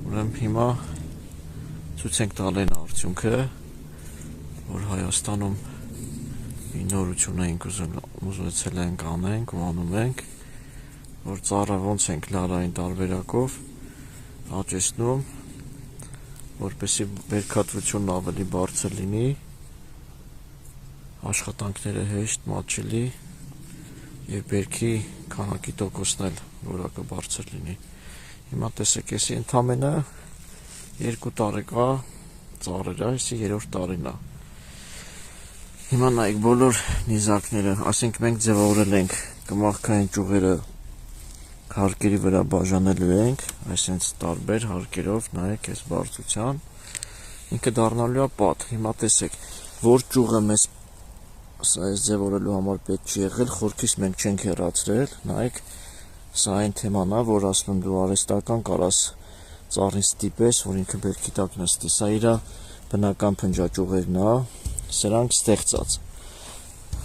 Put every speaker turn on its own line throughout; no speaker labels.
Ուրեմն հիմա ցույց ենք տալու արդյունքը, որ Հայաստանում մի նորություն ենք ուզեցել ենք անենք ու անում ենք, որ ծառը ոնց ենք լարային տարբերակով աճեցնում, որպեսզի բերքատվությունն ավելի բարձր լինի, աշխատանքները հեշտ, մատչելի եւ բերքի քանակի տոկոսն էլ որակը բարձր լինի։ Հիմա տեսեք, էսի ընդամենը 2 տարեկա ծառեր է, էսի 3-րդ տարին է։ Հիմա նայեք բոլոր նիզակները, ասենք մենք ձևավորել ենք կմախքային ճյուղերը հարկերի վրա բաժանելու ենք, այսինքն տարբեր հարկերով, նայեք այս բարձրության, ինքը դառնալու է պատ։ Հիմա տեսեք, որ ճյուղը մեզ սա այս ձևորելու համար պետք չի եղել, խորքից մենք չենք հեռացրել, նայեք, սա այն թեման է, որ ասում եմ դու արհեստական կարաս ծառին ստիպես, որ ինքը բերքի տակ նստի, սա իր բնական փնջաճյուղերն է, սրանք ստեղծած։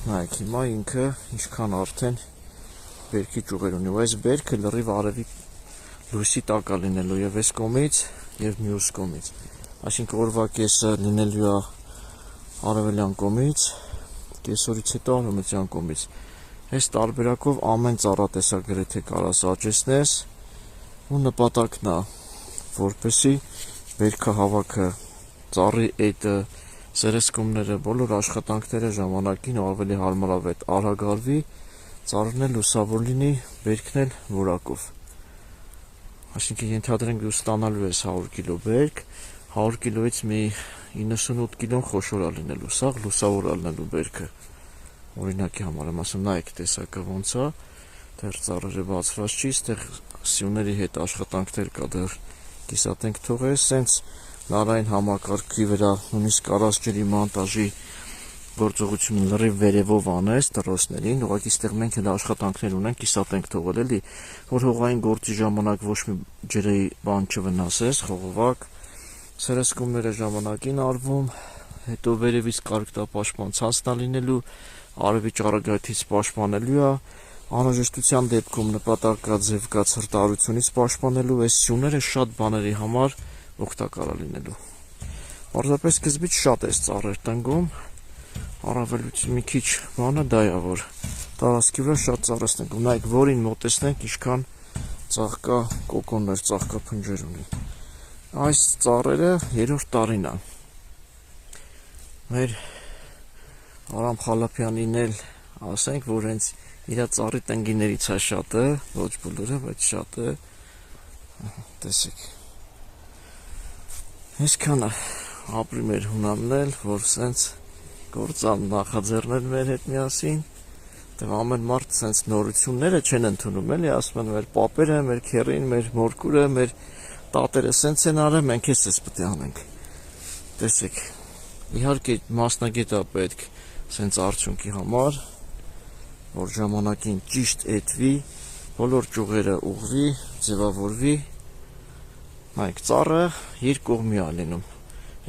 Նայեք, հիմա ինքը ինչքան արդեն բերքի ճյուղեր ունի, ու այս բերքը լրիվ արևի լույսի տակ է լինելու եւ այս կողմից եւ մյուս կողմից, այսինքն օրվա կեսը լինելու է արևելյան կողմից, կեսօրից հետո արևմտյան կողմից։ Այս տարբերակով ամեն ծառատեսակ գրեթե կարաս աճեցնես ու նպատակն է, որպեսզի բերքահավաքը, ծառի էտը, սերեսկումները, բոլոր աշխատանքները ժամանակին ու ավելի հարմարավետ արագ արվի, ծառն էլ լուսավոր լինի, բերքն էլ որակով։ Այսինքն ենթադրենք դու ստանալու ես 100 կիլո բերք, 100 կիլոից մի 98 կիլոն խոշոր է լինելու, սա լուսավոր է լինելու բերքը։ Օրինակի համար եմ ասում, նայեք տեսակը ոնց է, դեռ ծառերը բացված չի, այստեղ սյուների հետ աշխատանքներ կա, դեռ կիսատենք թողես, սենց լարային համակարգի վրա նույնիսկ կարաս ջրի մոնտաժի գործողությունը լրիվ վերևով անես տրոսներին, ուղղակի այստեղ մենք էլ աշխատանքներ ունենք, կիսատենք թողել էլի, որ հողային գործի ժամանակ ոչ մի ջրի բան չվնասես, խողովակ, սերեսկումները ժամանակին արվում, հետո վերևից կարգտապաշտպան ցանցն է լինելու, արևի ճառագայթից պաշտպանելու է, անհրաժեշտության դեպքում նպատակաձև ցրտարությունից պաշտպանելու, այս սյուները շատ բաների համար օգտակար է լինելու։ Պարզապես սկզբից շատ է ծառեր տնկում, առավելություն մի քիչ բանը դա է, որ տարածքի վրա շատ ծառ է տնկում, նայեք որին մոտեցնենք, ինչքան ծաղկա կոկոններ, ծաղկա փնջեր ունի։ Այս ծառերը 3-րդ տարին է։ Մեր Արամ Խալափյանին էլ ասենք, որ հենց իր ծառի տնկիներից է շատը, ոչ բոլորը, բայց շատը, տեսեք։ Այսքանը ապրի մեր հունանն էլ, որ սենց գործան նախաձեռնել մեր հետ միասին, դե ամեն մարդ սենց նորությունները չեն ընդունում, էլի ասում են մեր պապերը, մեր քերին, մեր մորկուրը, մեր տատերը սենց են արել, մենք էս պետք է անենք։ Տեսեք, իհարկե մասնագետ է պետք սենց արդյունքի համար, որ ժամանակին ճիշտ էտվի, բոլոր ճյուղերը ուղղվի, ձևավորվի, նայեք ծառը երկկողմի է լինում,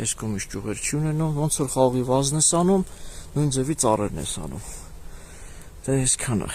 այս կողմից ճյուղեր չի ունենում, ոնց որ խաղի վազն ես անում, նույն ձևի ծառերն ես անում։ Դե այսքանը։